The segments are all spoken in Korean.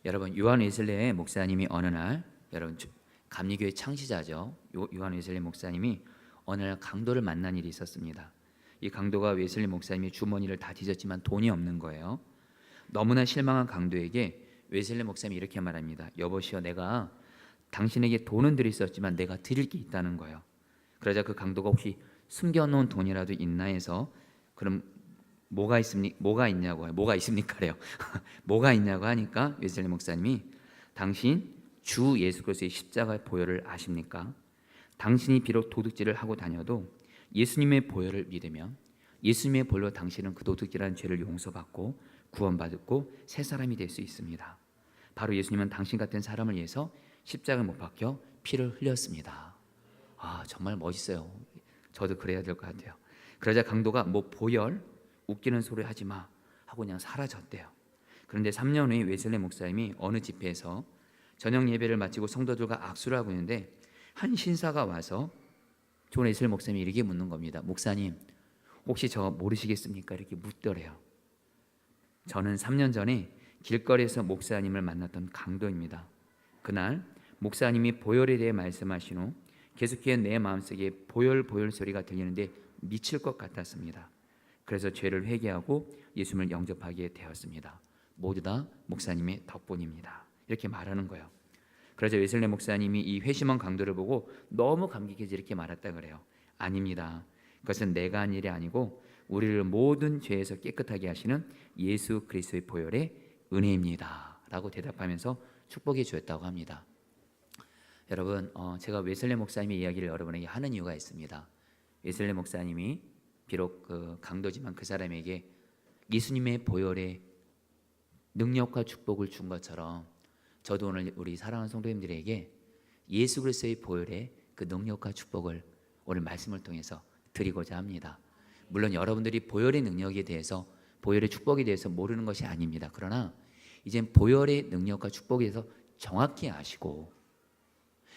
여러분 요한 웨슬레 목사님이 어느 날 여러분 감리교회 창시자죠. 요한 웨슬레 목사님이 어느 날 강도를 만난 일이 있었습니다. 이 강도가 웨슬레 목사님이 주머니를 다 뒤졌지만 돈이 없는 거예요. 너무나 실망한 강도에게 웨슬레 목사님이 이렇게 말합니다. 여보시오, 내가 당신에게 돈은 드릴 수 없지만 내가 드릴 게 있다는 거예요. 그러자 그 강도가 혹시 숨겨놓은 돈이라도 있나 해서 그럼 뭐가 있냐고요. 뭐가 있습니까래요. 뭐가 있냐고 하니까 웨슬레 목사님이 당신 주 예수 그리스도의 십자가의 보혈을 아십니까? 당신이 비록 도둑질을 하고 다녀도 예수님의 보혈을 믿으면 예수님의 보혈로 당신은 그 도둑질한 죄를 용서받고 구원받고 새 사람이 될 수 있습니다. 바로 예수님은 당신 같은 사람을 위해서 십자가에 못 박혀 피를 흘렸습니다. 아, 정말 멋있어요. 저도 그래야 될 것 같아요. 그러자 강도가 뭐 보혈 웃기는 소리 하지 마 하고 그냥 사라졌대요. 그런데 3년 후에 웨슬레 목사님이 어느 집회에서 저녁 예배를 마치고 성도들과 악수를 하고 있는데 한 신사가 와서 존 웨슬레 목사님이 이렇게 묻는 겁니다. 목사님, 혹시 저 모르시겠습니까? 이렇게 묻더래요. 저는 3년 전에 길거리에서 목사님을 만났던 강도입니다. 그날 목사님이 보혈에 대해 말씀하신 후 계속해서 내 마음속에 보혈 소리가 들리는데 미칠 것 같았습니다. 그래서 죄를 회개하고 예수님을 영접하게 되었습니다. 모두 다 목사님의 덕분입니다. 이렇게 말하는 거예요. 그래서 웨슬레 목사님이 이 회심한 강도를 보고 너무 감격해서 이렇게 말했다 그래요. 아닙니다. 그것은 내가 한 일이 아니고 우리를 모든 죄에서 깨끗하게 하시는 예수 그리스도의 보혈의 은혜입니다 라고 대답하면서 축복해 주었다고 합니다. 여러분, 제가 웨슬레 목사님의 이야기를 여러분에게 하는 이유가 있습니다. 웨슬레 목사님이 비록 그 강도지만 그 사람에게 예수님의 보혈의 능력과 축복을 준 것처럼 저도 오늘 우리 사랑하는 성도님들에게 예수 그리스도의 보혈의 그 능력과 축복을 오늘 말씀을 통해서 드리고자 합니다. 물론 여러분들이 보혈의 능력에 대해서 보혈의 축복에 대해서 모르는 것이 아닙니다. 그러나 이젠 보혈의 능력과 축복에 대해서 정확히 아시고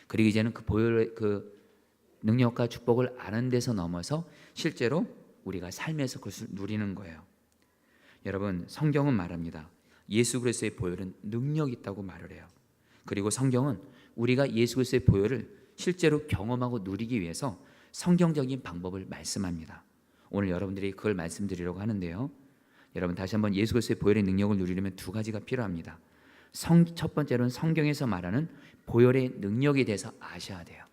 그리고 이제는 그 보혈의 그 능력과 축복을 아는 데서 넘어서 실제로 우리가 삶에서 그것을 누리는 거예요. 여러분, 성경은 말합니다. 예수 그리스도의 보혈은 능력이 있다고 말을 해요. 그리고 성경은 우리가 예수 그리스도의 보혈을 실제로 경험하고 누리기 위해서 성경적인 방법을 말씀합니다. 오늘 여러분들이 그걸 말씀드리려고 하는데요. 여러분, 다시 한번 예수 그리스도의 보혈의 능력을 누리려면 두 가지가 필요합니다. 첫 번째로는 성경에서 말하는 보혈의 능력에 대해서 아셔야 돼요.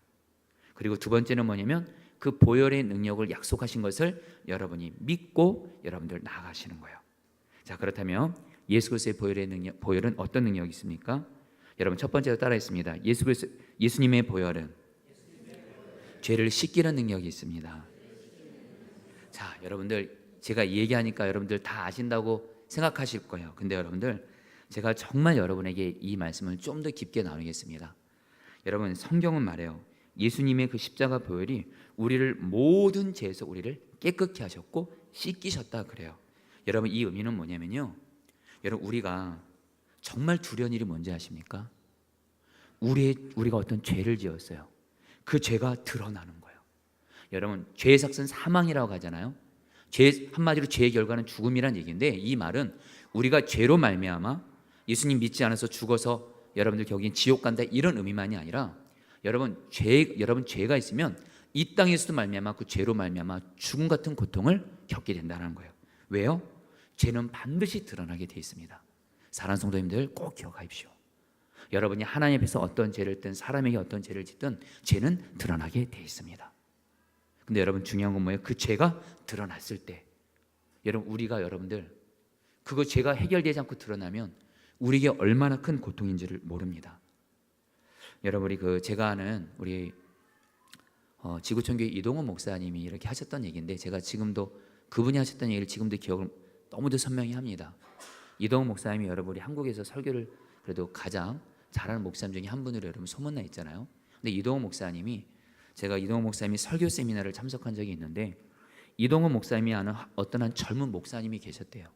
그리고 두 번째는 뭐냐면 그 보혈의 능력을 약속하신 것을 여러분이 믿고 여러분들 나아가시는 거예요. 자, 그렇다면 예수 그리스도의 보혈의 능력, 보혈은 어떤 능력이 있습니까? 여러분, 첫 번째로 따라했습니다. 예수님의 보혈은 죄를 씻기는 능력이 있습니다. 자, 여러분들 제가 얘기하니까 여러분들 다 아신다고 생각하실 거예요. 근데 여러분들 제가 정말 여러분에게 이 말씀을 좀 더 깊게 나누겠습니다. 여러분, 성경은 말해요. 예수님의 그 십자가 보혈이 우리를 모든 죄에서 우리를 깨끗게 하셨고 씻기셨다 그래요. 여러분, 이 의미는 뭐냐면요. 여러분, 우리가 정말 두려운 일이 뭔지 아십니까? 우리가 어떤 죄를 지었어요. 그 죄가 드러나는 거예요. 여러분, 죄의 삭은 사망이라고 하잖아요. 한마디로 죄의 결과는 죽음이란 얘기인데 이 말은 우리가 죄로 말미암아 예수님 믿지 않아서 죽어서 여러분들 결국엔 지옥 간다 이런 의미만이 아니라 여러분 죄가 있으면 이 땅에서도 말미암아 그 죄로 말미암아 죽음 같은 고통을 겪게 된다는 거예요. 왜요? 죄는 반드시 드러나게 돼 있습니다. 사랑하는 성도님들 꼭 기억하십시오. 여러분이 하나님 앞에서 어떤 죄를 짓든 사람에게 어떤 죄를 짓든 죄는 드러나게 돼 있습니다. 근데 여러분, 중요한 건 뭐예요? 그 죄가 드러났을 때 우리가 여러분들 그거 죄가 해결되지 않고 드러나면 우리에게 얼마나 큰 고통인지를 모릅니다. 여러분, 제가 아는 우리 지구촌교회 이동원 목사님이 이렇게 하셨던 얘기인데 제가 지금도 그분이 하셨던 얘기를 지금도 기억을 너무도 선명히 합니다. 이동원 목사님이 여러분 우리 한국에서 설교를 그래도 가장 잘하는 목사님 중에 한 분으로 여러분 소문나 있잖아요. 근데 제가 이동원 목사님이 설교 세미나를 참석한 적이 있는데 이동원 목사님이 아는 어떤 한 젊은 목사님이 계셨대요.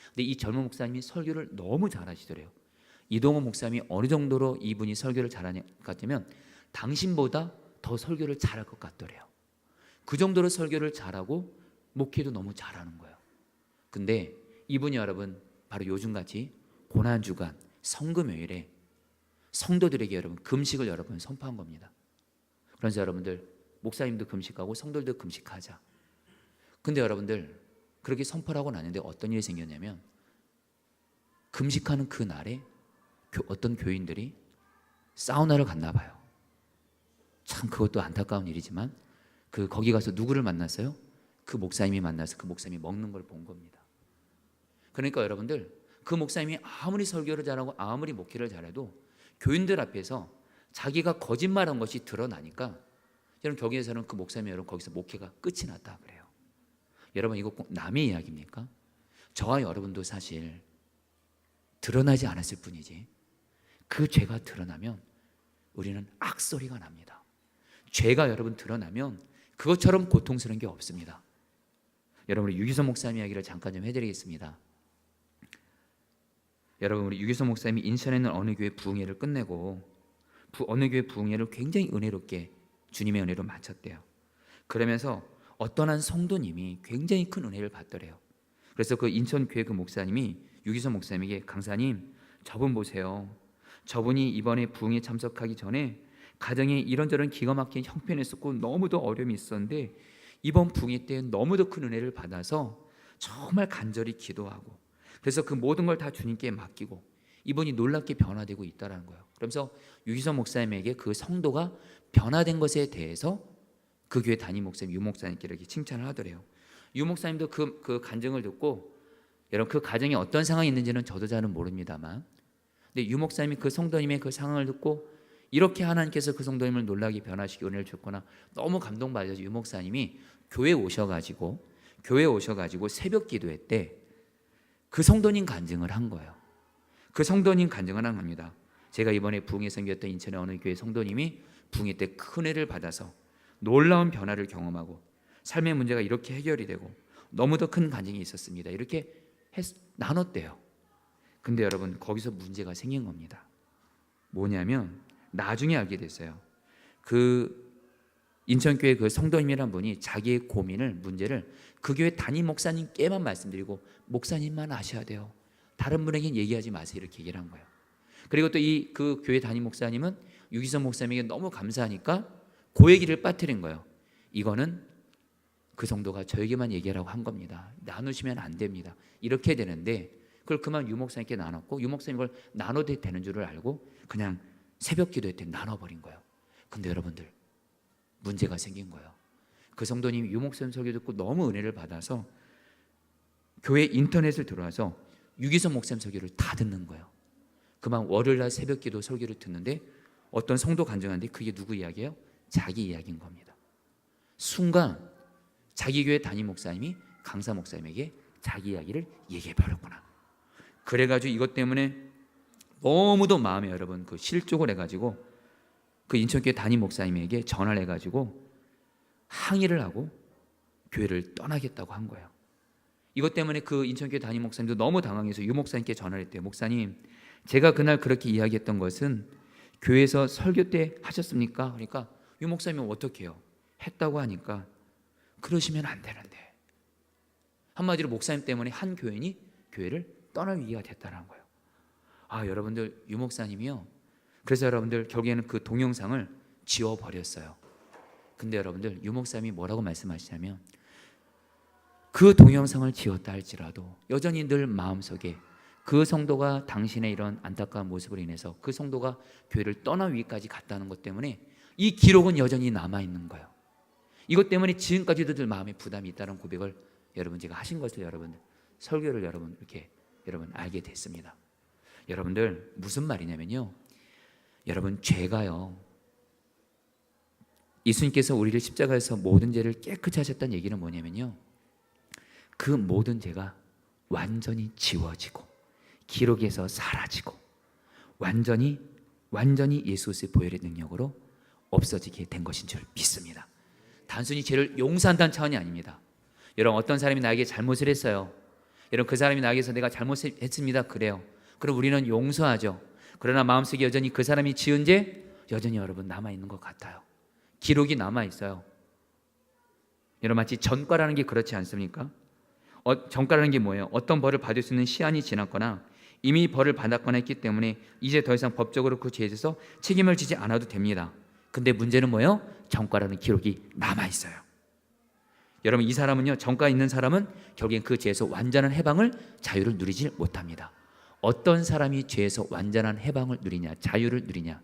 근데 이 젊은 목사님이 설교를 너무 잘하시더래요. 이동원 목사님이 어느 정도로 이분이 설교를 잘하냐 같으면 당신보다 더 설교를 잘할 것 같더래요. 그 정도로 설교를 잘하고 목회도 너무 잘하는 거예요. 근데 이분이 여러분 바로 요즘같이 고난주간 성금요일에 성도들에게 여러분 금식을 여러분 선포한 겁니다. 그래서 여러분들 목사님도 금식하고 성도들도 금식하자. 근데 여러분들 그렇게 선포를 하고 나는데 어떤 일이 생겼냐면 금식하는 그 날에 어떤 교인들이 사우나를 갔나 봐요. 참 그것도 안타까운 일이지만 거기 가서 누구를 만났어요? 그 목사님이 만나서 그 목사님이 먹는 걸 본 겁니다. 그러니까 여러분들 그 목사님이 아무리 설교를 잘하고 아무리 목회를 잘해도 교인들 앞에서 자기가 거짓말한 것이 드러나니까 여러분 거기에서는 그 목사님이 여러분 거기서 목회가 끝이 났다 그래요. 여러분 이거 꼭 남의 이야기입니까? 저와 여러분도 사실 드러나지 않았을 뿐이지 그 죄가 드러나면 우리는 악소리가 납니다. 죄가 여러분 드러나면 그것처럼 고통스러운 게 없습니다. 여러분 우리 유기성 목사님 이야기를 잠깐 좀 해드리겠습니다. 여러분 우리 유기성 목사님이 인천에 있는 어느 교회 부흥회를 끝내고 어느 교회 부흥회를 굉장히 은혜롭게 주님의 은혜로 마쳤대요. 그러면서 어떤 한 성도님이 굉장히 큰 은혜를 받더래요. 그래서 그 인천 교회 그 목사님이 유기성 목사님에게 강사님 저분 보세요. 저분이 이번에 부흥회 참석하기 전에 가정에 이런저런 기가 막힌 형편이었었고 너무도 어려움이 있었는데 이번 부흥회 때 너무도 큰 은혜를 받아서 정말 간절히 기도하고 그래서 그 모든 걸 다 주님께 맡기고 이분이 놀랍게 변화되고 있다는 거예요. 그러면서 유기성 목사님에게 그 성도가 변화된 것에 대해서 그 교회 담임 목사님 유 목사님께 이렇게 칭찬을 하더래요. 유 목사님도 그 간증을 듣고 여러분 그 가정에 어떤 상황이 있는지는 저도 잘은 모릅니다만 근데 유 목사님이 그 성도님의 그 상황을 듣고 이렇게 하나님께서 그 성도님을 놀라게 변화시키기 은혜를 줬구나 너무 감동받아서 유 목사님이 교회에 오셔가지고 새벽 기도회 때 그 성도님 간증을 한 거예요. 그 성도님 간증을 한 겁니다. 제가 이번에 부흥회 섬겼던 인천의 어느 교회 성도님이 부흥회 때 큰 은혜를 받아서 놀라운 변화를 경험하고 삶의 문제가 이렇게 해결이 되고 너무도 큰 간증이 있었습니다. 이렇게 나눴대요. 근데 여러분 거기서 문제가 생긴 겁니다. 뭐냐면 나중에 알게 됐어요. 그 인천교회 그 성도님이란 분이 자기의 고민을 문제를 그 교회 담임 목사님께만 말씀드리고 목사님만 아셔야 돼요. 다른 분에게는 얘기하지 마세요. 이렇게 얘기를 한 거예요. 그리고 또 그 교회 담임 목사님은 유기성 목사님에게 너무 감사하니까 그 얘기를 빠뜨린 거예요. 이거는 그 성도가 저에게만 얘기하라고 한 겁니다. 나누시면 안 됩니다. 이렇게 되는데 그걸 그만 유 목사님께 나눴고 유 목사님 그걸 나눠도 되는 줄을 알고 그냥 새벽 기도회 때 나눠버린 거예요. 근데 여러분들 문제가 생긴 거예요. 그 성도님이 유 목사님 설교 듣고 너무 은혜를 받아서 교회 인터넷을 들어와서 유기성 목사님 설교를 다 듣는 거예요. 그만 월요일날 새벽 기도 설교를 듣는데 어떤 성도 간증하는데 그게 누구 이야기예요? 자기 이야기인 겁니다. 순간 자기 교회 담임 목사님이 강사 목사님에게 자기 이야기를 얘기해 버렸구나. 그래가지고 이것 때문에 너무도 마음에 여러분 그 실족을 해가지고 그 인천교회 담임 목사님에게 전화를 해가지고 항의를 하고 교회를 떠나겠다고 한 거예요. 이것 때문에 그 인천교회 담임 목사님도 너무 당황해서 유 목사님께 전화를 했대요. 목사님, 제가 그날 그렇게 이야기했던 것은 교회에서 설교 때 하셨습니까? 그러니까 유 목사님은 어떻게 해요? 했다고 하니까 그러시면 안 되는데 한마디로 목사님 때문에 한 교인이 교회를 떠날 위기가 됐다는 거예요. 여러분들 유 목사님이요. 그래서 여러분들 결국에는 그 동영상을 지워버렸어요. 근데 여러분들 유 목사님이 뭐라고 말씀하시냐면 그 동영상을 지웠다 할지라도 여전히 늘 마음속에 그 성도가 당신의 이런 안타까운 모습으로 인해서 그 성도가 교회를 떠날 위기까지 갔다는 것 때문에 이 기록은 여전히 남아있는 거예요. 이것 때문에 지금까지도 늘 마음에 부담이 있다는 고백을 여러분 제가 하신 것을 여러분들 설교를 여러분 이렇게 여러분 알게 됐습니다. 여러분들 무슨 말이냐면요. 여러분 죄가요. 예수님께서 우리를 십자가에서 모든 죄를 깨끗이 하셨다는 얘기는 뭐냐면요. 그 모든 죄가 완전히 지워지고 기록에서 사라지고 완전히 예수 그리스도의 보혈의 능력으로 없어지게 된 것인 줄 믿습니다. 단순히 죄를 용서한다는 차원이 아닙니다. 여러분 어떤 사람이 나에게 잘못을 했어요. 여러분 그 사람이 나에게서 내가 잘못했습니다. 그래요. 그럼 우리는 용서하죠. 그러나 마음속에 여전히 그 사람이 지은 죄 여전히 여러분 남아있는 것 같아요. 기록이 남아있어요. 여러분 마치 전과라는 게 그렇지 않습니까? 전과라는 게 뭐예요? 어떤 벌을 받을 수 있는 시한이 지났거나 이미 벌을 받았거나 했기 때문에 이제 더 이상 법적으로 그 죄에 대해서 책임을 지지 않아도 됩니다. 근데 문제는 뭐예요? 전과라는 기록이 남아있어요. 여러분, 이 사람은요, 전과 있는 사람은 결국엔 그 죄에서 완전한 해방을, 자유를 누리지 못합니다. 어떤 사람이 죄에서 완전한 해방을 누리냐, 자유를 누리냐?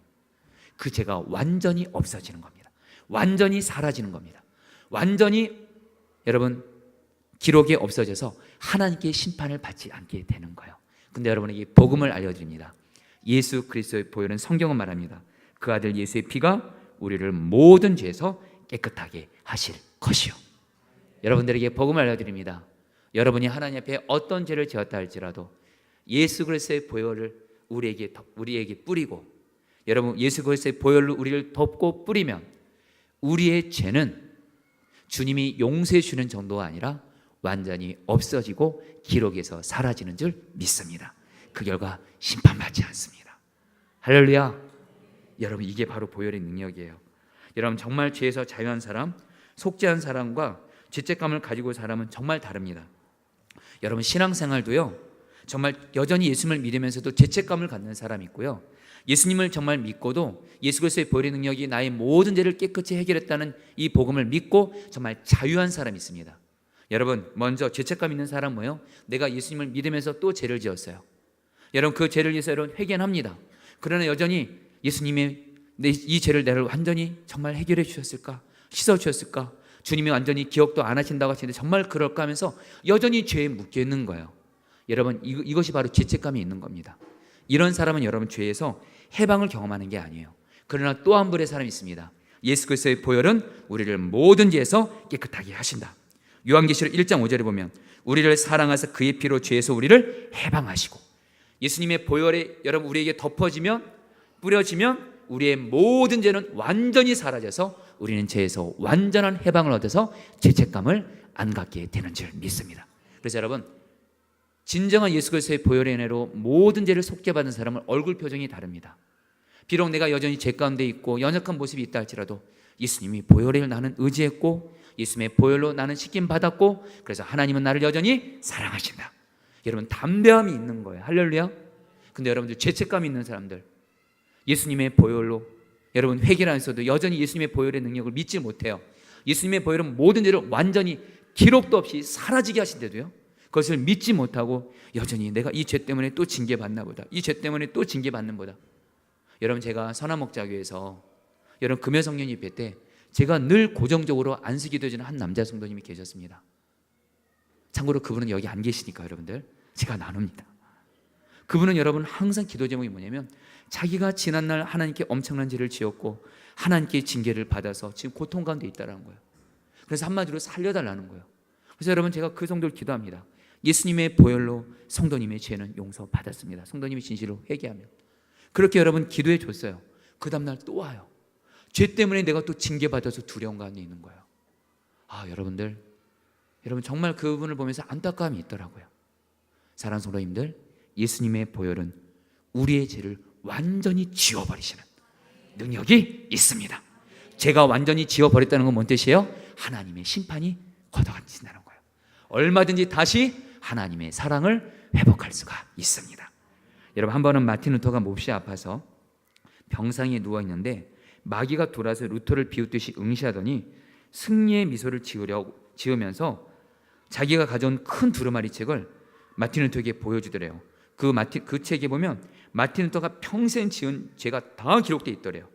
그 죄가 완전히 없어지는 겁니다. 완전히 사라지는 겁니다. 완전히 여러분 기록이 없어져서 하나님께 심판을 받지 않게 되는 거예요. 근데 여러분에게 복음을 알려드립니다. 예수 그리스도의 보혈은 성경은 말합니다. 그 아들 예수의 피가 우리를 모든 죄에서 깨끗하게 하실 것이요. 여러분들에게 복음을 알려드립니다. 여러분이 하나님 앞에 어떤 죄를 지었다 할지라도 예수 그리스도의 보혈을 우리에게 뿌리고, 여러분 예수 그리스도의 보혈로 우리를 덮고 뿌리면 우리의 죄는 주님이 용서해 주는 정도가 아니라 완전히 없어지고 기록에서 사라지는 줄 믿습니다. 그 결과 심판받지 않습니다. 할렐루야. 여러분, 이게 바로 보혈의 능력이에요. 여러분, 정말 죄에서 자유한 사람, 속죄한 사람과 죄책감을 가지고 사람은 정말 다릅니다. 여러분, 신앙생활도요, 정말 여전히 예수님을 믿으면서도 죄책감을 갖는 사람이 있고요, 예수님을 정말 믿고도 예수 그리스도의 보혈의 능력이 나의 모든 죄를 깨끗이 해결했다는 이 복음을 믿고 정말 자유한 사람이 있습니다. 여러분, 먼저 죄책감 있는 사람은 뭐예요? 내가 예수님을 믿으면서 또 죄를 지었어요. 여러분, 그 죄를 위해서 여러분 회개합니다. 그러나 여전히 예수님의 이 죄를 내가 완전히 정말 해결해 주셨을까? 씻어 주셨을까? 주님이 완전히 기억도 안 하신다고 하시는데 정말 그럴까 하면서 여전히 죄에 묶여 있는 거예요. 여러분, 이것이 바로 죄책감이 있는 겁니다. 이런 사람은 여러분 죄에서 해방을 경험하는 게 아니에요. 그러나 또 한 분의 사람이 있습니다. 예수 그리스도의 보혈은 우리를 모든 죄에서 깨끗하게 하신다. 요한계시록 1장 5절에 보면 우리를 사랑하사 그의 피로 죄에서 우리를 해방하시고, 예수님의 보혈이 여러분 우리에게 덮어지면, 뿌려지면 우리의 모든 죄는 완전히 사라져서 우리는 죄에서 완전한 해방을 얻어서 죄책감을 안 갖게 되는 줄 믿습니다. 그래서 여러분, 진정한 예수 그리스도의 보혈의 은혜로 모든 죄를 속죄받은 사람은 얼굴 표정이 다릅니다. 비록 내가 여전히 죄 가운데 있고 연약한 모습이 있다 할지라도 예수님이 보혈을 나는 의지했고 예수님의 보혈로 나는 씻김 받았고, 그래서 하나님은 나를 여전히 사랑하신다. 여러분, 담대함이 있는 거예요. 할렐루야. 근데 여러분들 죄책감이 있는 사람들, 예수님의 보혈로 여러분 회개를 하면서도 여전히 예수님의 보혈의 능력을 믿지 못해요. 예수님의 보혈은 모든 죄를 완전히 기록도 없이 사라지게 하신데도요, 그것을 믿지 못하고 여전히 내가 이 죄 때문에 또 징계받나 보다, 이 죄 때문에 또 징계받는 보다. 여러분, 제가 선화목자교에서 여러분 금요성령 집회 때 제가 늘 고정적으로 안수기도 해주는 한 남자 성도님이 계셨습니다. 참고로 그분은 여기 안 계시니까 여러분들 제가 나눕니다. 그분은 여러분 항상 기도 제목이 뭐냐면 자기가 지난날 하나님께 엄청난 죄를 지었고 하나님께 징계를 받아서 지금 고통 가운데 있다는 거예요. 그래서 한마디로 살려달라는 거예요. 그래서 여러분, 제가 그 성도를 기도합니다. 예수님의 보혈로 성도님의 죄는 용서받았습니다. 성도님이 진실로 회개하면. 그렇게 여러분 기도해 줬어요. 그 다음날 또 와요. 죄 때문에 내가 또 징계받아서 두려운 가운데 있는 거예요. 여러분 정말 그분을 보면서 안타까움이 있더라고요. 사랑하는 성도님들, 예수님의 보혈은 우리의 죄를 완전히 지워버리시는 능력이 있습니다. 죄가 완전히 지워버렸다는 건 뭔 뜻이에요? 하나님의 심판이 걷어간다는 거예요. 얼마든지 다시 하나님의 사랑을 회복할 수가 있습니다. 여러분, 한 번은 마틴 루터가 몹시 아파서 병상에 누워있는데 마귀가 돌아서 루터를 비웃듯이 응시하더니 승리의 미소를 지으면서 자기가 가져온 큰 두루마리 책을 마틴 루터에게 보여주더래요. 그 책에 보면 마틴 루터가 평생 지은 죄가 다 기록되어 있더래요.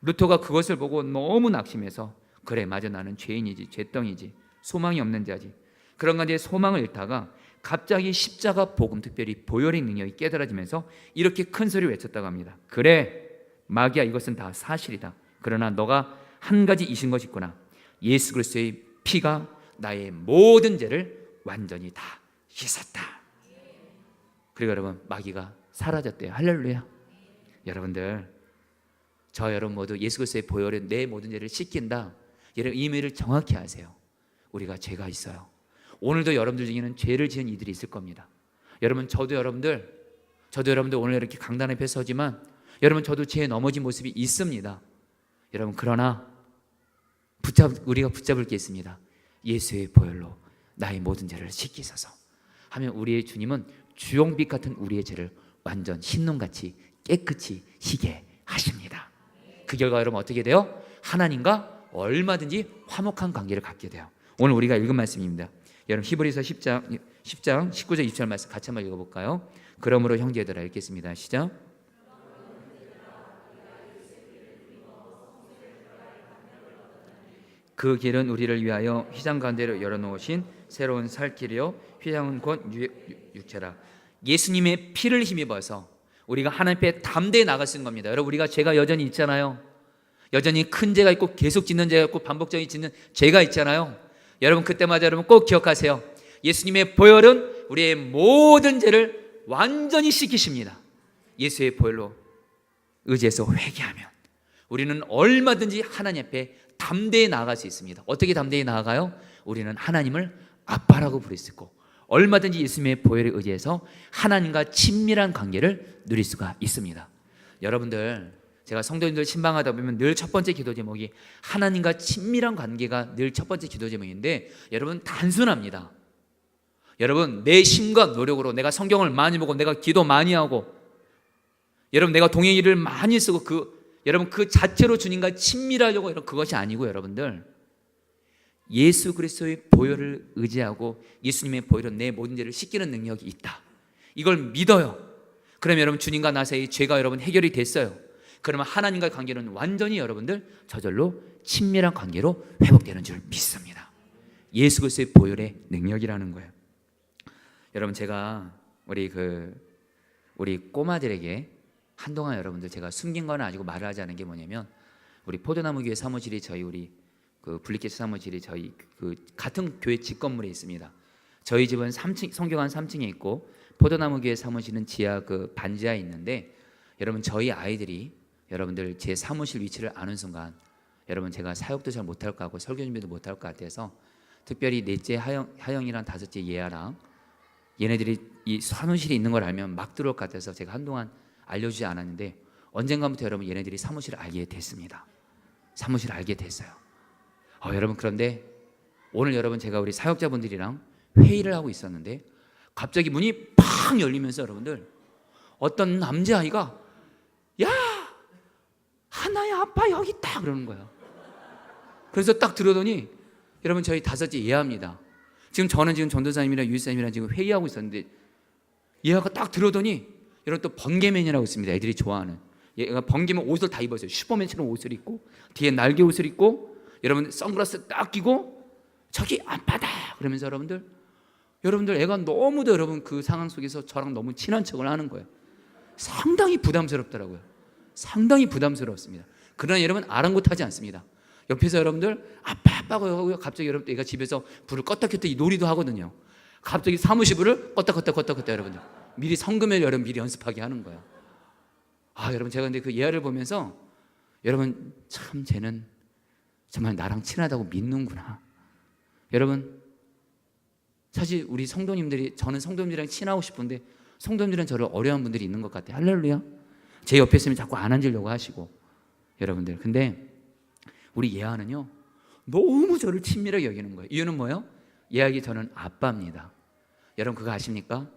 루터가 그것을 보고 너무 낙심해서 그래, 맞아, 나는 죄인이지, 죄덩이지, 소망이 없는 자지. 그런 가운데 소망을 잃다가 갑자기 십자가 복음, 특별히 보혈의 능력이 깨달아지면서 이렇게 큰 소리를 외쳤다고 합니다. 그래, 마귀야, 이것은 다 사실이다. 그러나 너가 한 가지 잊은 것이 있구나. 예수 그리스도의 피가 나의 모든 죄를 완전히 다 씻었다. 그리고 여러분, 마귀가 사라졌대요. 할렐루야. 여러분들, 여러분 모두 예수 그리스도의 보혈에 내 모든 죄를 씻긴다. 여러분, 이 의미를 정확히 아세요. 우리가 죄가 있어요. 오늘도 여러분들 중에는 죄를 지은 이들이 있을 겁니다. 여러분, 저도 여러분들 오늘 이렇게 강단 앞에 서지만 여러분, 저도 죄에 넘어진 모습이 있습니다. 여러분, 그러나 우리가 붙잡을 게 있습니다. 예수의 보혈로 나의 모든 죄를 씻기소서 하면 우리의 주님은 주홍빛 같은 우리의 죄를 완전 흰눈같이 깨끗이 희게 하십니다. 그 결과 여러분 어떻게 돼요? 하나님과 얼마든지 화목한 관계를 갖게 돼요. 오늘 우리가 읽은 말씀입니다. 여러분 히브리서 10장 19절 20절 말씀 같이 한번 읽어볼까요? 그러므로 형제들아, 읽겠습니다. 시작. 그 길은 우리를 위하여 휘장 가운데로 열어놓으신 새로운 살 길이요 휘장은 곧 육체라. 예수님의 피를 힘입어서 우리가 하나님 앞에 담대히 나갈 수 있는 겁니다. 여러분, 우리가 죄가 여전히 있잖아요. 여전히 큰 죄가 있고 계속 짓는 죄가 있고 반복적인 짓는 죄가 있잖아요. 여러분, 그때마다 여러분 꼭 기억하세요. 예수님의 보혈은 우리의 모든 죄를 완전히 씻기십니다. 예수의 보혈로 의지해서 회개하면 우리는 얼마든지 하나님 앞에 담대히 나아갈 수 있습니다. 어떻게 담대히 나아가요? 우리는 하나님을 아빠라고 부를 수 있고 얼마든지 예수님의 보혈에 의지해서 하나님과 친밀한 관계를 누릴 수가 있습니다. 여러분들, 제가 성도님들 신방하다 보면 늘 첫 번째 기도 제목이 하나님과 친밀한 관계가 늘 첫 번째 기도 제목인데, 여러분 단순합니다. 여러분, 내 힘과 노력으로 내가 성경을 많이 보고 내가 기도 많이 하고 여러분 내가 동행일을 많이 쓰고 여러분 그 자체로 주님과 친밀하려고 여러분 그것이 아니고, 여러분들 예수 그리스도의 보혈을 의지하고 예수님의 보혈은 내 모든 죄를 씻기는 능력이 있다, 이걸 믿어요. 그러면 여러분 주님과 나 사이 죄가 여러분 해결이 됐어요. 그러면 하나님과의 관계는 완전히 여러분들 저절로 친밀한 관계로 회복되는 줄 믿습니다. 예수 그리스도의 보혈의 능력이라는 거예요. 여러분, 제가 우리 꼬마들에게 한동안 여러분들 제가 숨긴 건 아니고 말을 하지 않은 게 뭐냐면, 우리 포도나무 교회 사무실이 우리 블리케스 사무실이 저희 같은 교회 집 건물에 있습니다. 저희 집은 3층, 성교관 3층에 있고 포도나무 교회 사무실은 지하 반지하에 있는데, 여러분 저희 아이들이 여러분들 제 사무실 위치를 아는 순간 여러분 제가 사역도 잘 못할 것 같고 설교 준비도 못할 것 같아서 특별히 넷째 하영이랑 다섯째 예아랑 얘네들이 이 사무실이 있는 걸 알면 막 들어올 것 같아서 제가 한동안 알려주지 않았는데, 언젠가부터 여러분 얘네들이 사무실을 알게 됐습니다. 사무실을 알게 됐어요. 여러분, 그런데 오늘 여러분 제가 우리 사역자분들이랑 회의를 하고 있었는데 갑자기 문이 팍 열리면서 여러분들 어떤 남자아이가 야, 하나야 아빠 여기 있다 그러는 거예요. 그래서 딱 들어더니 여러분 저희 다섯째 예아입니다. 지금 저는 지금 전도사님이랑 유일사님이랑 지금 회의하고 있었는데 예아가 딱 들어더니 여러분 또 번개맨이라고 있습니다. 애들이 좋아하는 얘가 번개맨 옷을 다 입었어요. 슈퍼맨처럼 옷을 입고 뒤에 날개 옷을 입고 여러분 선글라스 딱 끼고 저기 아빠다 그러면서 여러분들 애가 너무도 여러분 그 상황 속에서 저랑 너무 친한 척을 하는 거예요. 상당히 부담스럽더라고요. 상당히 부담스러웠습니다. 그러나 여러분 아랑곳하지 않습니다. 옆에서 여러분들 아빠고 하고요. 갑자기 여러분 애가 집에서 불을 껐다 켰다 이 놀이도 하거든요. 갑자기 사무실 불을 껐다 여러분들 미리 성금을 여러분 미리 연습하게 하는 거예요. 여러분 제가 근데 그 예화를 보면서 여러분 참 쟤는 정말 나랑 친하다고 믿는구나. 여러분 사실 우리 성도님들이, 저는 성도님들이랑 친하고 싶은데 성도님들은 저를 어려운 분들이 있는 것 같아요. 할렐루야. 제 옆에 있으면 자꾸 안 앉으려고 하시고 여러분들, 근데 우리 예아는요 너무 저를 친밀하게 여기는 거예요. 이유는 뭐예요? 예아에게 저는 아빠입니다. 여러분 그거 아십니까?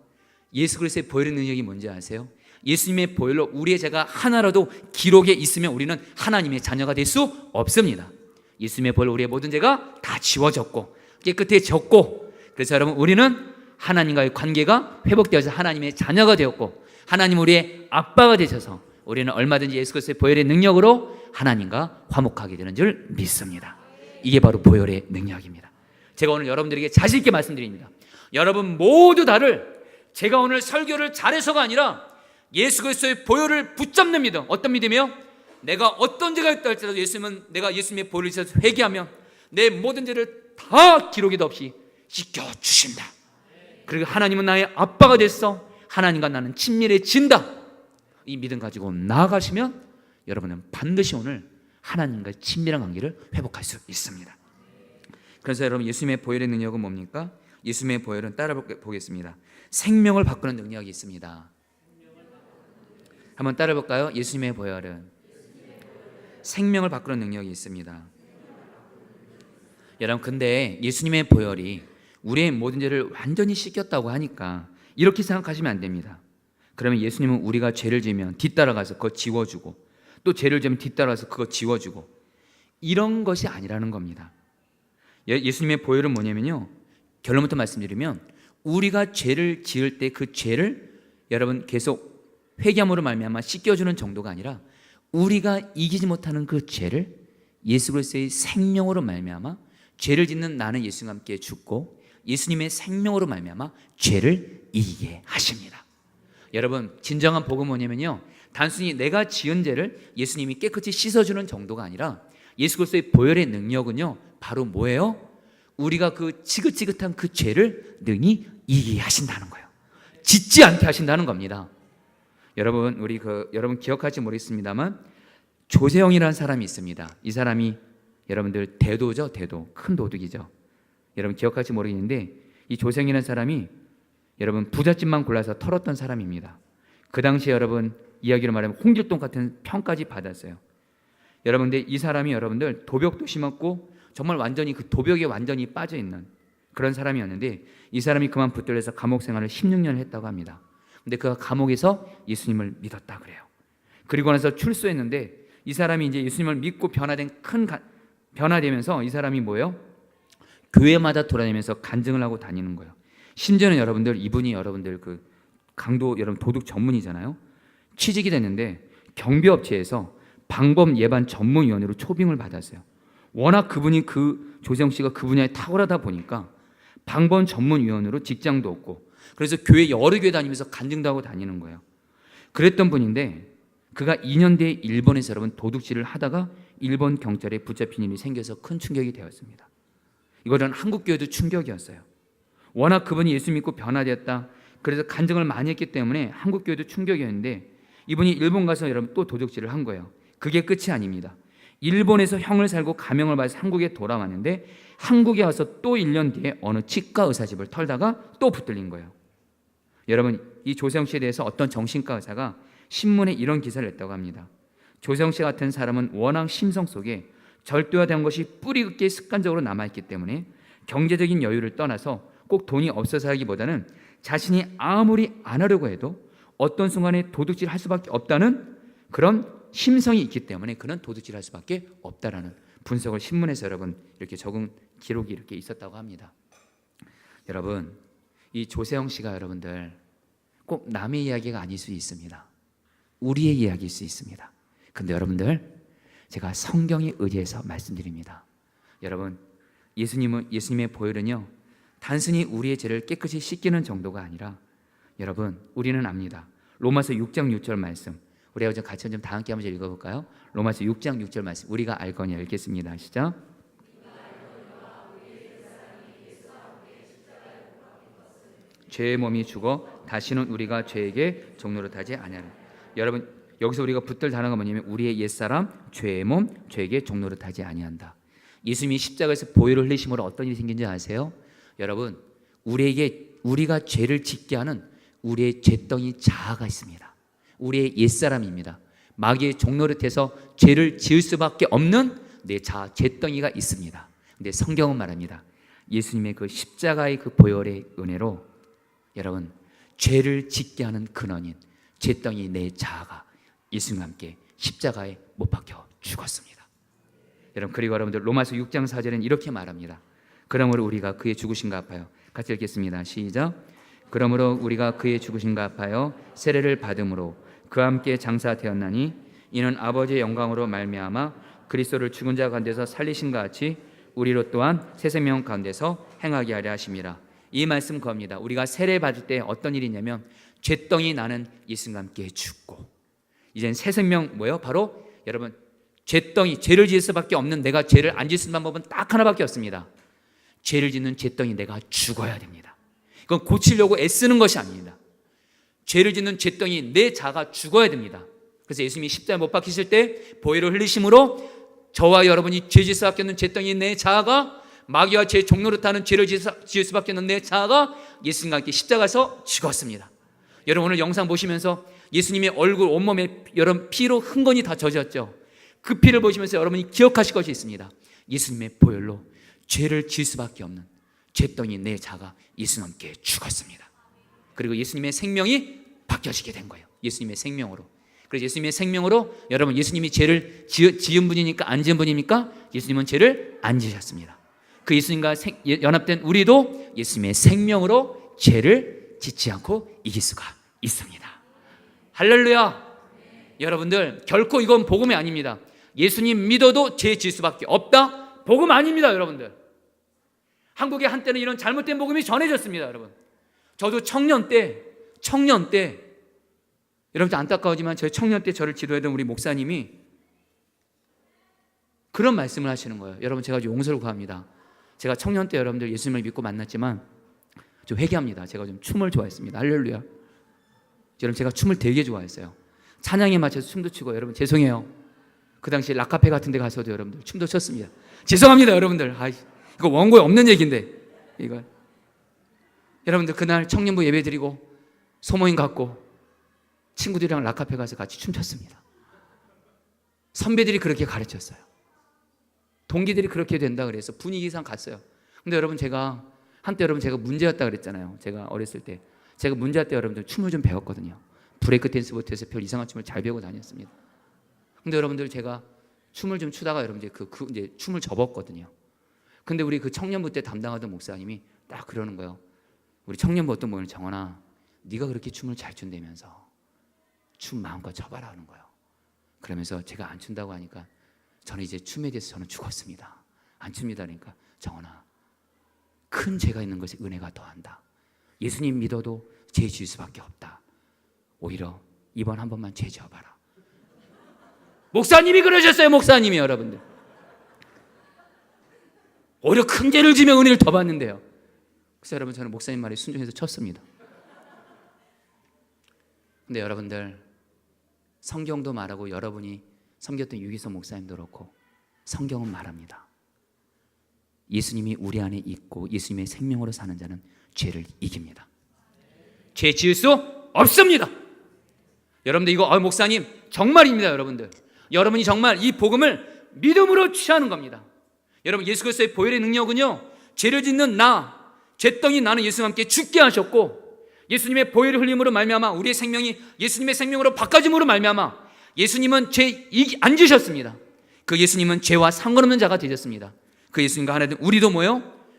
예수 그리스도의 보혈의 능력이 뭔지 아세요? 예수님의 보혈로 우리의 죄가 하나라도 기록에 있으면 우리는 하나님의 자녀가 될 수 없습니다. 예수님의 보혈로 우리의 모든 죄가 다 지워졌고 깨끗해졌고, 그래서 여러분 우리는 하나님과의 관계가 회복되어서 하나님의 자녀가 되었고 하나님 우리의 아빠가 되셔서 우리는 얼마든지 예수 그리스도의 보혈의 능력으로 하나님과 화목하게 되는 줄 믿습니다. 이게 바로 보혈의 능력입니다. 제가 오늘 여러분들에게 자신 있게 말씀드립니다. 여러분 모두 다를 제가 오늘 설교를 잘해서가 아니라 예수 그리스도의 보혈을 붙잡는 믿음. 어떤 믿음이요? 내가 어떤 죄가 있다 할지라도 내가 예수님의 보혈을 주셔서 회개하면 내 모든 죄를 다 기록에도 없이 씻겨주신다. 그리고 하나님은 나의 아빠가 됐어. 하나님과 나는 친밀해진다. 이 믿음 가지고 나아가시면 여러분은 반드시 오늘 하나님과 친밀한 관계를 회복할 수 있습니다. 그래서 여러분 예수님의 보혈의 능력은 뭡니까? 예수님의 보혈은 따라 보겠습니다. 생명을 바꾸는 능력이 있습니다. 한번 따라 볼까요? 예수님의 보혈은 생명을 바꾸는 능력이 있습니다. 여러분 근데 예수님의 보혈이 우리의 모든 죄를 완전히 씻겼다고 하니까 이렇게 생각하시면 안 됩니다. 그러면 예수님은 우리가 죄를 지으면 뒤따라가서 그거 지워주고, 또 죄를 지으면 뒤따라가서 그거 지워주고, 이런 것이 아니라는 겁니다. 예수님의 보혈은 뭐냐면요, 결론부터 말씀드리면 우리가 죄를 지을 때 그 죄를 여러분 계속 회개함으로 말미암아 씻겨주는 정도가 아니라 우리가 이기지 못하는 그 죄를 예수 그리스도의 생명으로 말미암아 죄를 짓는 나는 예수님과 함께 죽고 예수님의 생명으로 말미암아 죄를 이기게 하십니다. 여러분, 진정한 복음은 뭐냐면요, 단순히 내가 지은 죄를 예수님이 깨끗이 씻어주는 정도가 아니라 예수 그리스도의 보혈의 능력은요, 바로 뭐예요? 우리가 그 지긋지긋한 그 죄를 능히 이기게 하신다는 거예요. 짓지 않게 하신다는 겁니다. 여러분, 여러분 기억할지 모르겠습니다만 조세형이라는 사람이 있습니다. 이 사람이 여러분들 대도죠, 대도. 큰 도둑이죠. 여러분 기억할지 모르겠는데 이 조세형이라는 사람이 여러분 부잣집만 골라서 털었던 사람입니다. 그 당시에 여러분 이야기로 말하면 홍길동 같은 평까지 받았어요. 여러분, 근데 이 사람이 여러분들 도벽도 심었고 정말 완전히 그 도벽에 완전히 빠져 있는 그런 사람이었는데 이 사람이 그만 붙들려서 감옥 생활을 16년을 했다고 합니다. 근데 그가 감옥에서 예수님을 믿었다 그래요. 그리고 나서 출소했는데 이 사람이 이제 예수님을 믿고 변화되면서 이 사람이 뭐예요? 교회마다 돌아다니면서 간증을 하고 다니는 거예요. 심지어는 여러분들 이분이 여러분들 그 강도 여러분 도둑 전문이잖아요. 취직이 됐는데 경비업체에서 방범 예반 전문위원으로 초빙을 받았어요. 워낙 그분이 그 조세형 씨가 그 분야에 탁월하다 보니까 방범 전문위원으로 직장도 얻고 그래서 교회 여러 교회 다니면서 간증도 하고 다니는 거예요. 그랬던 분인데 그가 2년 뒤에 일본에서 여러분 도둑질을 하다가 일본 경찰에 붙잡힌 일이 생겨서 큰 충격이 되었습니다. 이거는 한국 교회도 충격이었어요. 워낙 그분이 예수 믿고 변화되었다. 그래서 간증을 많이 했기 때문에 한국 교회도 충격이었는데 이분이 일본 가서 여러분 또 도둑질을 한 거예요. 그게 끝이 아닙니다. 일본에서 형을 살고 가명을 받아서 한국에 돌아왔는데 한국에 와서 또 1년 뒤에 어느 치과 의사집을 털다가 또 붙들린 거예요. 여러분, 이 조세형 씨에 대해서 어떤 정신과 의사가 신문에 이런 기사를 냈다고 합니다. 조세형 씨 같은 사람은 워낙 심성 속에 절도화된 것이 뿌리 깊게 습관적으로 남아있기 때문에 경제적인 여유를 떠나서 꼭 돈이 없어서 하기보다는 자신이 아무리 안 하려고 해도 어떤 순간에 도둑질 할 수밖에 없다는 그런 심성이 있기 때문에 그는 도둑질 할 수밖에 없다라는 분석을 신문에서 여러분 이렇게 적은 기록이 이렇게 있었다고 합니다. 여러분, 이 조세형 씨가 여러분들 꼭 남의 이야기가 아닐 수 있습니다. 우리의 이야기일 수 있습니다. 근데 여러분들 제가 성경에 의지해서 말씀드립니다. 여러분, 예수님의 보혈은요 단순히 우리의 죄를 깨끗이 씻기는 정도가 아니라 여러분 우리는 압니다. 로마서 6장 6절 말씀 우리가 좀 같이 좀 다 함께 한번 읽어볼까요? 로마서 6장 6절 말씀 우리가 알거니와 읽겠습니다. 시작. 죄의 몸이 죽어 다시는 우리가 죄에게 종노릇하지 아니하리라. 여러분 여기서 우리가 붙들 단어가 뭐냐면 우리의 옛사람 죄의 몸 죄에게 종노릇하지 아니한다. 예수님이 십자가에서 보혈을 흘리심으로 어떤 일이 생긴지 아세요? 여러분 우리가 죄를 짓게 하는 우리의 죄덩이 자아가 있습니다. 우리의 옛사람입니다. 마귀의 종노릇해서 죄를 지을 수밖에 없는 내 자아 죄덩이가 있습니다. 근데 성경은 말합니다. 예수님의 그 십자가의 그 보혈의 은혜로 여러분 죄를 짓게 하는 근원인 죄덩이 내 자아가 예수님과 함께 십자가에 못 박혀 죽었습니다. 여러분 그리고 여러분들 로마서 6장 4절에는 이렇게 말합니다. 그러므로 우리가 그의 죽으심과 합하여 같이 읽겠습니다. 시작. 그러므로 우리가 그의 죽으심과 합하여 세례를 받음으로 그와 함께 장사되었나니 이는 아버지의 영광으로 말미암아 그리스도를 죽은 자 가운데서 살리신과 같이 우리로 또한 새 생명 가운데서 행하게 하려 하심이라. 이 말씀 겁니다. 우리가 세례 받을 때 어떤 일이 있냐면 죄덩이 나는 예수님과 함께 죽고 이젠 새 생명 뭐예요? 바로 여러분 죄덩이 죄를 지을 수밖에 없는 내가 죄를 안 짓는 방법은 딱 하나밖에 없습니다. 죄를 짓는 죄덩이 내가 죽어야 됩니다. 그건 고치려고 애쓰는 것이 아닙니다. 죄를 짓는 죄덩이 내 자가 죽어야 됩니다. 그래서 예수님이 십자가에 못 박히실 때 보혈을 흘리심으로 저와 여러분이 죄 지을 수밖에 없는 죄덩이 내 자아가 마귀와 죄 종노릇하는 죄를 지을 수밖에 없는 내 자아가 예수님과 함께 십자가에서 죽었습니다. 여러분 오늘 영상 보시면서 예수님의 얼굴 온몸에 여러분 피로 흥건히 다 젖었죠. 그 피를 보시면서 여러분이 기억하실 것이 있습니다. 예수님의 보혈로 죄를 지을 수밖에 없는 죄덩이 내 자가 예수님과 함께 죽었습니다. 그리고 예수님의 생명이 바뀌어지게 된 거예요. 예수님의 생명으로. 그래서 예수님의 생명으로 여러분, 예수님이 죄를 지은 분이니까 안 지은 분입니까? 예수님은 죄를 안 지으셨습니다. 그 예수님과 연합된 우리도 예수님의 생명으로 죄를 짓지 않고 이길 수가 있습니다. 할렐루야. 여러분들, 결코 이건 복음이 아닙니다. 예수님 믿어도 죄 지을 수밖에 없다, 복음 아닙니다. 여러분들, 한국에 한때는 이런 잘못된 복음이 전해졌습니다. 여러분, 저도 청년 때 여러분들 안타까우지만 저희 청년 때 저를 지도했던 우리 목사님이 그런 말씀을 하시는 거예요. 여러분, 제가 용서를 구합니다. 제가 청년 때 여러분들 예수님을 믿고 만났지만 좀 회개합니다. 제가 좀 춤을 좋아했습니다. 할렐루야. 여러분, 제가 춤을 되게 좋아했어요. 찬양에 맞춰서 춤도 추고. 여러분, 죄송해요. 그 당시 락카페 같은 데 가서도 여러분들 춤도 췄습니다. 죄송합니다. 여러분들, 이거 원고에 없는 얘기인데 이거. 여러분들, 그날 청년부 예배 드리고 소모임 갖고 친구들이랑 락카페 가서 같이 춤췄습니다. 선배들이 그렇게 가르쳤어요. 동기들이 그렇게 된다 그래서 분위기상 갔어요. 근데 여러분, 제가 한때 여러분 제가 문제였다 그랬잖아요. 제가 어렸을 때 제가 문제할 때 여러분들 춤을 좀 배웠거든요. 브레이크 댄스부터 해서 별 이상한 춤을 잘 배우고 다녔습니다. 근데 여러분들, 제가 춤을 좀 추다가 여러분 이제 춤을 접었거든요. 근데 우리 그 청년부 때 담당하던 목사님이 딱 그러는 거예요. 우리 청년부 어떤 분을, 정원아, 네가 그렇게 춤을 잘 춘다면서 춤 마음껏 춰봐라 하는 거예요. 그러면서 제가 안 춘다고 하니까 저는 이제 춤에 대해서 저는 죽었습니다. 안 춥니다. 그러니까, 정원아, 큰 죄가 있는 것에 은혜가 더한다. 예수님 믿어도 죄 지을 수밖에 없다. 오히려 이번 한 번만 죄 지어봐라. 목사님이 그러셨어요. 목사님이. 여러분들, 오히려 큰 죄를 지면 은혜를 더 받는데요. 그래서 여러분, 저는 목사님 말에 순종해서 쳤습니다. 근데 여러분들, 성경도 말하고 여러분이 섬겼던 유기성 목사님도 그렇고 성경은 말합니다. 예수님이 우리 안에 있고 예수님의 생명으로 사는 자는 죄를 이깁니다. 죄 지을 수 없습니다. 여러분들, 이거 목사님 정말입니다. 여러분들, 여러분이 정말 이 복음을 믿음으로 취하는 겁니다. 여러분, 예수 그리스도의 보혈의 능력은요, 죄를 짓는 죄덩이 나는 예수와 함께 죽게 하셨고, 예수님의 보혈의 흘림으로 말미암아 우리의 생명이 예수님의 생명으로 바꿔짐으로 말미암아 예수님은 죄 안 지셨습니다. 그 예수님은 죄와 상관없는 자가 되셨습니다. 그 예수님과 하나 된 우리도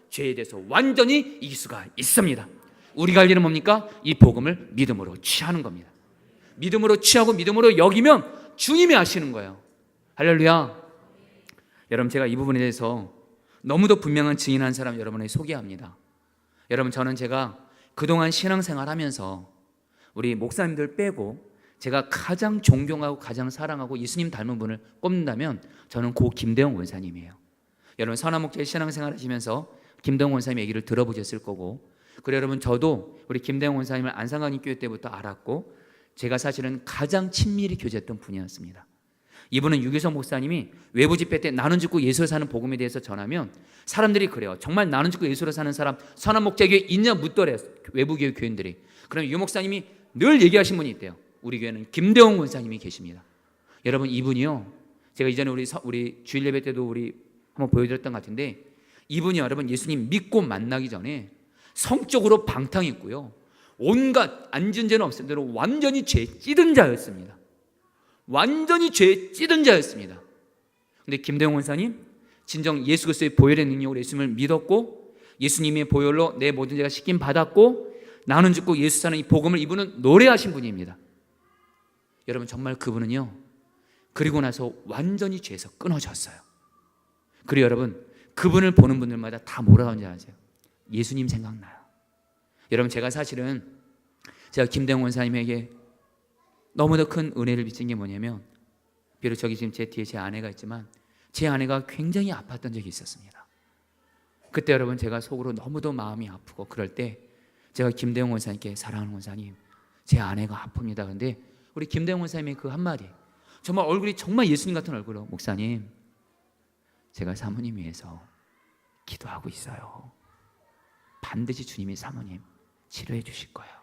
죄에 대해서 완전히 이길 수가 있습니다. 우리가 할 일은 뭡니까? 이 복음을 믿음으로 취하는 겁니다. 믿음으로 취하고 믿음으로 여기면 주님이 하시는 거예요. 할렐루야. 여러분, 제가 이 부분에 대해서 너무도 분명한 증인한 사람 여러분에게 소개합니다. 여러분, 저는 제가 그동안 신앙생활 하면서 우리 목사님들 빼고 제가 가장 존경하고 가장 사랑하고 예수님 닮은 분을 꼽는다면 저는 고 김대영 원사님이에요. 여러분, 선한목자의 신앙생활 하시면서 김대영 원사님 얘기를 들어보셨을 거고, 그리고 여러분, 저도 우리 김대영 원사님을 안상강립교회 때부터 알았고 제가 사실은 가장 친밀히 교제했던 분이었습니다. 이분은 유기성 목사님이 외부 집회 때 나는 죽고 예수로 사는 복음에 대해서 전하면 사람들이 그래요. 정말 나는 죽고 예수로 사는 사람 선한목자교회에 있냐 묻더래요. 외부 교회 교인들이. 그럼 유 목사님이 늘 얘기하신 분이 있대요. 우리 교회는 김대웅 원사님이 계십니다. 여러분, 이분이요, 제가 이전에 우리 주일 예배 때도 우리 한번 보여드렸던 것 같은데, 이분이 여러분 예수님 믿고 만나기 전에 성적으로 방탕했고요, 온갖 앉은 죄는 없을 대로 완전히 죄 찌든 자였습니다. 완전히 죄에 찌든 자였습니다. 근데 김대웅 원사님, 진정 예수 그리스도의 보혈의 능력으로 예수님을 믿었고 예수님의 보혈로 내 모든 죄가 씻김 받았고 나는 죽고 예수 사는 이 복음을 이분은 노래하신 분입니다. 여러분, 정말 그분은요, 그리고 나서 완전히 죄에서 끊어졌어요. 그리고 여러분, 그분을 보는 분들마다 다 뭐라고 하는지 아세요? 예수님 생각나요. 여러분, 제가 사실은 제가 김대웅 원사님에게 너무도 큰 은혜를 빚은 게 뭐냐면, 비록 저기 지금 제 뒤에 제 아내가 있지만 제 아내가 굉장히 아팠던 적이 있었습니다. 그때 여러분, 제가 속으로 너무도 마음이 아프고 그럴 때 제가 김대웅 원사님께, 사랑하는 원사님, 제 아내가 아픕니다. 그런데 우리 김대웅 원사님의 그 한마디, 정말 얼굴이 정말 예수님 같은 얼굴로, 목사님, 제가 사모님 위해서 기도하고 있어요. 반드시 주님이 사모님 치료해 주실 거예요.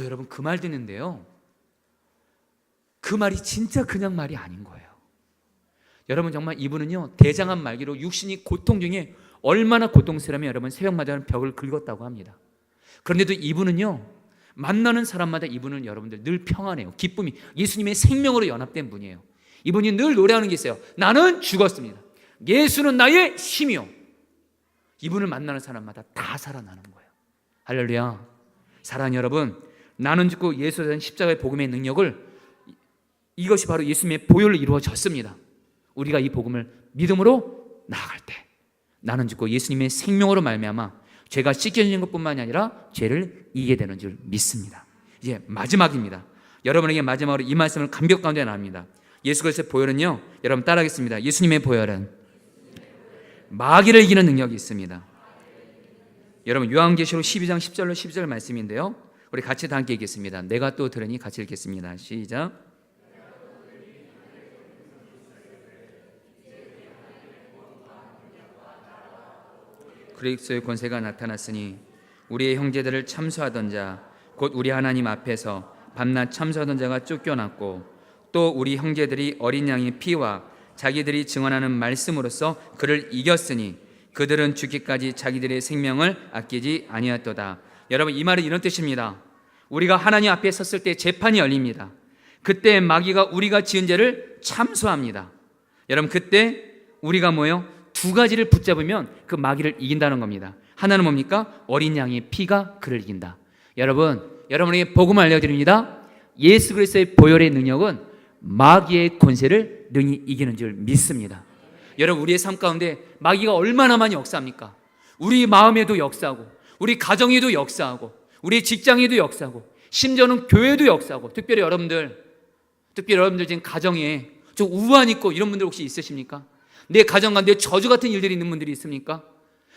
여러분, 그 말 듣는데요, 그 말이 진짜 그냥 말이 아닌 거예요. 여러분, 정말 이분은요, 대장암 말기로 육신이 고통 중에 얼마나 고통스러우면 여러분 새벽마다 벽을 긁었다고 합니다. 그런데도 이분은요, 만나는 사람마다 이분은 여러분들 늘 평안해요. 기쁨이 예수님의 생명으로 연합된 분이에요. 이분이 늘 노래하는 게 있어요. 나는 죽었습니다. 예수는 나의 힘이요. 이분을 만나는 사람마다 다 살아나는 거예요. 할렐루야. 사랑하는 여러분, 나는 죽고 예수에 대한 십자가의 복음의 능력을, 이것이 바로 예수님의 보혈로 이루어졌습니다. 우리가 이 복음을 믿음으로 나아갈 때 나는 죽고 예수님의 생명으로 말미암아 죄가 씻겨지는 것뿐만이 아니라 죄를 이기게 되는 줄 믿습니다. 이제 마지막입니다. 여러분에게 마지막으로 이 말씀을 감격 가운데 나눕니다. 예수 그리스도의 보혈은요, 여러분 따라하겠습니다. 예수님의 보혈은 마귀를 이기는 능력이 있습니다. 여러분 요한계시록 12장 10절로 12절 말씀인데요, 우리 같이 다 함께 읽겠습니다. 내가 또 들으니 같이 읽겠습니다. 시작. 그리스도의 권세가 나타났으니 우리의 형제들을 참수하던 자 곧 우리 하나님 앞에서 밤낮 참수하던 자가 쫓겨났고, 또 우리 형제들이 어린 양의 피와 자기들이 증언하는 말씀으로써 그를 이겼으니 그들은 죽기까지 자기들의 생명을 아끼지 아니하였도다. 여러분, 이 말은 이런 뜻입니다. 우리가 하나님 앞에 섰을 때 재판이 열립니다. 그때 마귀가 우리가 지은 죄를 참수합니다. 여러분, 그때 우리가 뭐예요? 두 가지를 붙잡으면 그 마귀를 이긴다는 겁니다. 하나는 뭡니까? 어린 양의 피가 그를 이긴다. 여러분에게 복음을 알려드립니다. 예수 그리스도의 보혈의 능력은 마귀의 권세를 능히 이기는 줄 믿습니다. 여러분, 우리의 삶 가운데 마귀가 얼마나 많이 역사합니까? 우리 마음에도 역사하고, 우리 가정에도 역사하고, 우리 직장에도 역사하고, 심지어는 교회도 역사하고. 특별히 여러분들 지금 가정에 좀 우환 있고 이런 분들 혹시 있으십니까? 내 가정 가운데 저주 같은 일들이 있는 분들이 있습니까?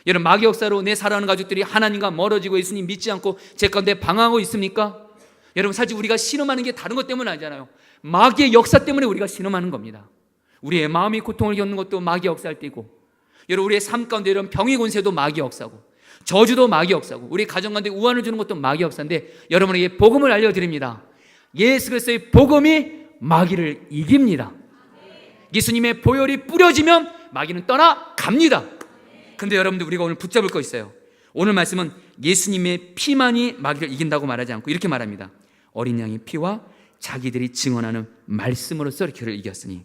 여러분, 마귀 역사로 내 사랑하는 가족들이 하나님과 멀어지고 예수님 믿지 않고 제 가운데 방황하고 있습니까? 여러분, 사실 우리가 신음하는 게 다른 것 때문 아니잖아요. 마귀의 역사 때문에 우리가 신음하는 겁니다. 우리의 마음이 고통을 겪는 것도 마귀 역사일 때고, 여러분 우리의 삶 가운데 이런 병의 권세도 마귀 역사고, 저주도 마귀 역사고, 우리 가정 가운데 우환을 주는 것도 마귀 역사인데, 여러분에게 복음을 알려드립니다. 예수 그리스도의 복음이 마귀를 이깁니다. 예수님의 보혈이 뿌려지면 마귀는 떠나갑니다. 근데 여러분들, 우리가 오늘 붙잡을 거 있어요. 오늘 말씀은 예수님의 피만이 마귀를 이긴다고 말하지 않고 이렇게 말합니다. 어린 양의 피와 자기들이 증언하는 말씀으로써 그를 이겼으니.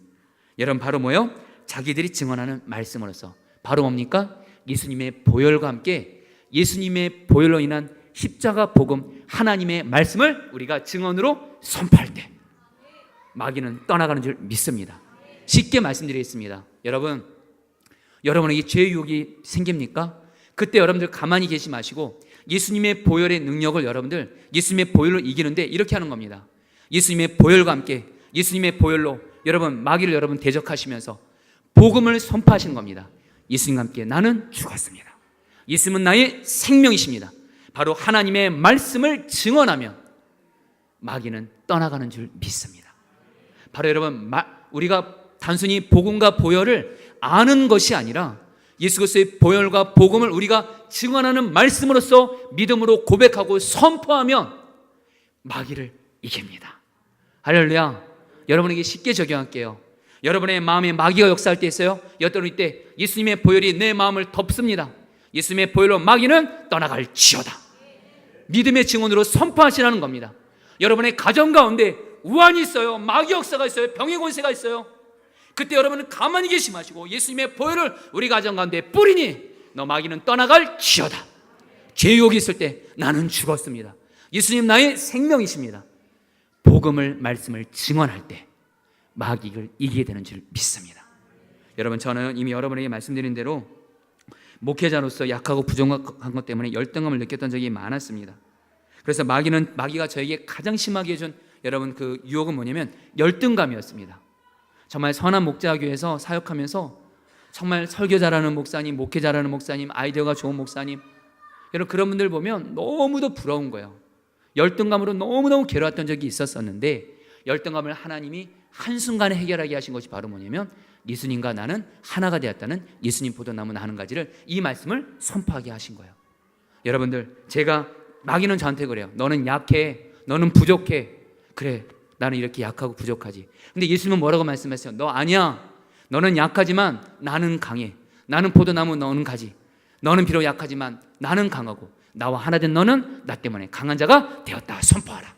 여러분, 바로 뭐예요? 자기들이 증언하는 말씀으로써. 바로 뭡니까? 예수님의 보혈과 함께 예수님의 보혈로 인한 십자가 복음, 하나님의 말씀을 우리가 증언으로 선포할 때 마귀는 떠나가는 줄 믿습니다. 쉽게 말씀드리겠습니다. 여러분에게 죄의 유혹이 생깁니까? 그때 여러분들 가만히 계시 마시고 예수님의 보혈의 능력을 여러분들 예수님의 보혈로 이기는데 이렇게 하는 겁니다. 예수님의 보혈과 함께 예수님의 보혈로 여러분 마귀를 여러분 대적하시면서 복음을 선포하시는 겁니다. 예수님과 함께 나는 죽었습니다. 예수님은 나의 생명이십니다. 바로 하나님의 말씀을 증언하며 마귀는 떠나가는 줄 믿습니다. 바로 여러분, 우리가 단순히 복음과 보혈을 아는 것이 아니라 예수 그리스도의 보혈과 복음을 우리가 증언하는 말씀으로써 믿음으로 고백하고 선포하면 마귀를 이깁니다. 할렐루야. 여러분에게 쉽게 적용할게요. 여러분의 마음에 마귀가 역사할 때 있어요. 어떤 때 예수님의 보혈이 내 마음을 덮습니다. 예수님의 보혈로 마귀는 떠나갈지어다. 믿음의 증언으로 선포하시라는 겁니다. 여러분의 가정 가운데 우환이 있어요. 마귀 역사가 있어요. 병의 권세가 있어요. 그때 여러분은 가만히 계시 마시고 예수님의 보혈을 우리 가정 가운데 뿌리니 너 마귀는 떠나갈지어다. 죄욕이 있을 때 나는 죽었습니다. 예수님 나의 생명이십니다. 복음을 말씀을 증언할 때 마귀를 이기게 되는 줄 믿습니다. 여러분, 저는 이미 여러분에게 말씀드린 대로 목회자로서 약하고 부족한 것 때문에 열등감을 느꼈던 적이 많았습니다. 그래서 마귀가 저에게 가장 심하게 해준 여러분 그 유혹은 뭐냐면 열등감이었습니다. 정말 선한 목자교회에서 사역하면서 정말 설교 잘하는 목사님, 목회 잘하는 목사님, 아이디어가 좋은 목사님, 여러분 그런 분들 보면 너무도 부러운 거예요. 열등감으로 너무너무 괴로웠던 적이 있었었는데 열등감을 하나님이 한순간에 해결하게 하신 것이 바로 뭐냐면 예수님과 나는 하나가 되었다는 예수님 포도나무 한 가지를 이 말씀을 선포하게 하신 거예요. 여러분들, 마귀는 저한테 그래요. 너는 약해, 너는 부족해. 그래, 나는 이렇게 약하고 부족하지. 근데 예수님은 뭐라고 말씀하세요? 너 아니야. 너는 약하지만 나는 강해. 나는 포도나무, 너는 가지. 너는 비록 약하지만 나는 강하고 나와 하나 된 너는 나 때문에 강한 자가 되었다 선포하라.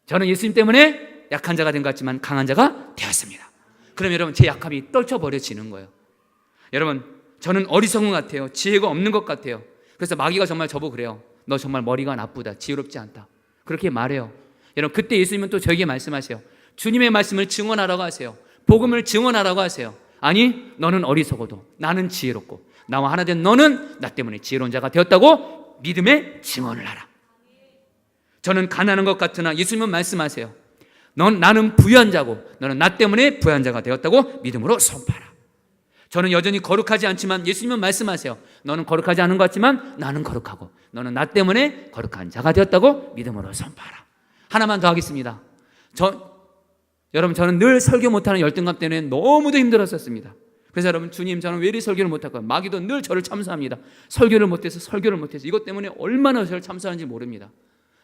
저는 예수님 때문에 약한 자가 된 것 같지만 강한 자가 되었습니다. 그럼 여러분 제 약함이 떨쳐버려지는 거예요. 여러분 저는 어리석은 것 같아요. 지혜가 없는 것 같아요. 그래서 마귀가 정말 저보고 그래요. 너 정말 머리가 나쁘다, 지혜롭지 않다, 그렇게 말해요. 여러분 그때 예수님은 또 저에게 말씀하세요. 주님의 말씀을 증언하라고 하세요. 복음을 증언하라고 하세요. 아니 너는 어리석어도 나는 지혜롭고 나와 하나 된 너는 나 때문에 지혜로운 자가 되었다고 믿음의 증언을 하라. 저는 가난한 것 같으나 예수님은 말씀하세요. 나는 부유한 자고 너는 나 때문에 부유한 자가 되었다고 믿음으로 선포하라. 저는 여전히 거룩하지 않지만 예수님은 말씀하세요. 너는 거룩하지 않은 것 같지만 나는 거룩하고 너는 나 때문에 거룩한 자가 되었다고 믿음으로 선포하라. 하나만 더 하겠습니다. 여러분 저는 늘 설교 못하는 열등감 때문에 너무도 힘들었었습니다. 그래서 여러분 주님 저는 왜 이리 설교를 못할까요? 마귀도 늘 저를 참수합니다. 설교를 못해서 이것 때문에 얼마나 저를 참수하는지 모릅니다.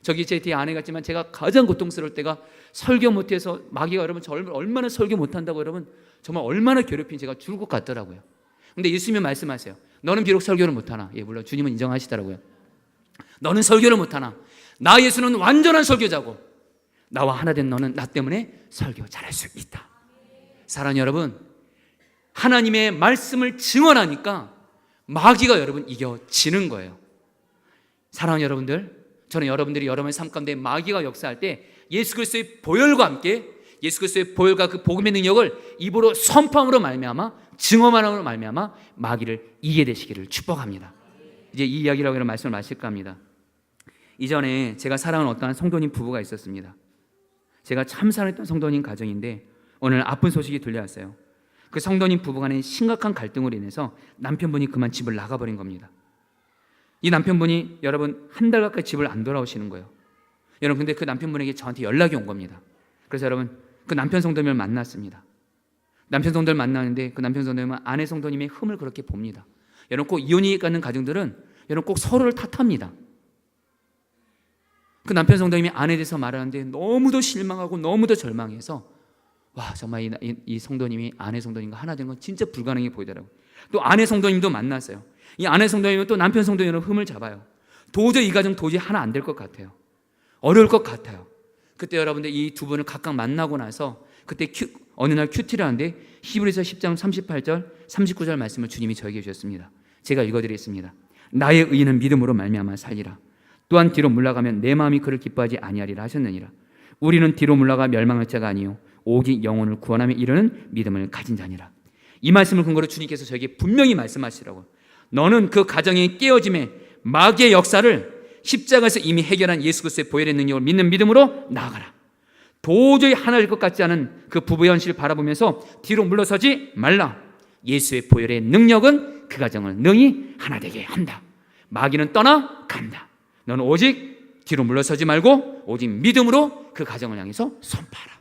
저기 제 뒤에 아내가 있지만 제가 가장 고통스러울 때가 설교 못해서 마귀가 여러분 저 얼마나 설교 못한다고 여러분 정말 얼마나 괴롭힌 제가 죽을 것 같더라고요. 근데 예수님이 말씀하세요. 너는 비록 설교를 못하나, 물론 주님은 인정하시더라고요. 너는 설교를 못하나 나 예수는 완전한 설교자고 나와 하나 된 너는 나 때문에 설교 잘할 수 있다. 사랑하는 여러분, 하나님의 말씀을 증언하니까 마귀가 여러분 이겨지는 거예요. 사랑하는 여러분들, 저는 여러분들이 여러분의 삶 가운데 마귀가 역사할 때 예수 그리스도의 보혈과 함께 예수 그리스도의 보혈과 그 복음의 능력을 입으로 선포함으로 말미암아 증언함으로 말미암아 마귀를 이기게 되시기를 축복합니다. 이제 이 이야기라고 이런 말씀을 마실까 합니다. 이전에 제가 사랑하는 어떠한 성도님 부부가 있었습니다. 제가 참 사랑했던 성도님 가정인데 오늘 아픈 소식이 들려왔어요. 그 성도님 부부 간의 심각한 갈등으로 인해서 남편분이 그만 집을 나가버린 겁니다. 이 남편분이 여러분 한 달 가까이 집을 안 돌아오시는 거예요. 여러분 근데 그 남편분에게 저한테 연락이 온 겁니다. 그래서 여러분 그 남편 성도님을 만났습니다. 남편 성도님을 만나는데 그 남편 성도님은 아내 성도님의 흠을 그렇게 봅니다. 여러분 꼭 이혼이 가는 가정들은 여러분 꼭 서로를 탓합니다. 그 남편 성도님이 아내에 대해서 말하는데 너무도 실망하고 너무도 절망해서 와 정말 이 성도님이 아내 성도님과 하나 된 건 진짜 불가능해 보이더라고요. 또 아내 성도님도 만났어요. 이 아내 성도님은 또 남편 성도님의 흠을 잡아요. 도저히 이 가정 도저히 하나 안 될 것 같아요. 어려울 것 같아요. 그때 여러분들 이 두 분을 각각 만나고 나서 그때 어느 날 큐티를 하는데 히브리서 10장 38절 39절 말씀을 주님이 저에게 주셨습니다. 제가 읽어드리겠습니다. 나의 의인은 믿음으로 말미암아 살리라. 또한 뒤로 물러가면 내 마음이 그를 기뻐하지 아니하리라 하셨느니라. 우리는 뒤로 물러가 멸망할 자가 아니요 오직 영혼을 구원하며 이르는 믿음을 가진 자니라. 이 말씀을 근거로 주님께서 저에게 분명히 말씀하시라고. 너는 그 가정의 깨어짐에 마귀의 역사를 십자가에서 이미 해결한 예수 그리스도의 보혈의 능력을 믿는 믿음으로 나아가라. 도저히 하나 될 것 같지 않은 그 부부의 현실을 바라보면서 뒤로 물러서지 말라. 예수의 보혈의 능력은 그 가정을 능히 하나 되게 한다. 마귀는 떠나간다. 너는 오직 뒤로 물러서지 말고 오직 믿음으로 그 가정을 향해서 선포하라.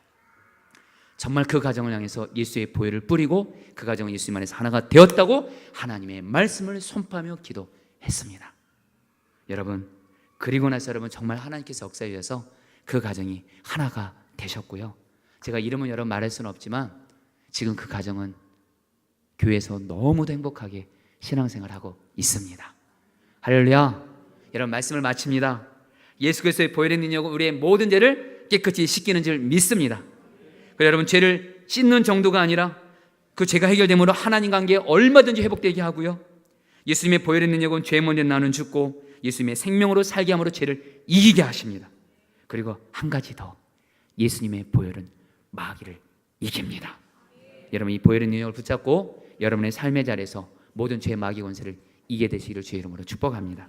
정말 그 가정을 향해서 예수의 보혈을 뿌리고 그 가정은 예수님 안에서 하나가 되었다고 하나님의 말씀을 선포하며 기도했습니다. 여러분 그리고 나서 여러분 정말 하나님께서 역사해 주셔서 그 가정이 하나가 되셨고요. 제가 이름은 여러분 말할 수는 없지만 지금 그 가정은 교회에서 너무도 행복하게 신앙생활하고 있습니다. 할렐루야. 여러분 말씀을 마칩니다. 예수 그리스도의 보혈의 능력은 우리의 모든 죄를 깨끗이 씻기는 줄 믿습니다. 그래서 여러분 죄를 씻는 정도가 아니라 그 죄가 해결됨으로 하나님 관계에 얼마든지 회복되게 하고요. 예수님의 보혈의 능력은 죄 문제 나는 죽고 예수님의 생명으로 살게 함으로 죄를 이기게 하십니다. 그리고 한 가지 더, 예수님의 보혈은 마귀를 이깁니다. 여러분 이 보혈의 능력을 붙잡고 여러분의 삶의 자리에서 모든 죄의 마귀 권세를 이기게 되시기를 주의 이름으로 축복합니다.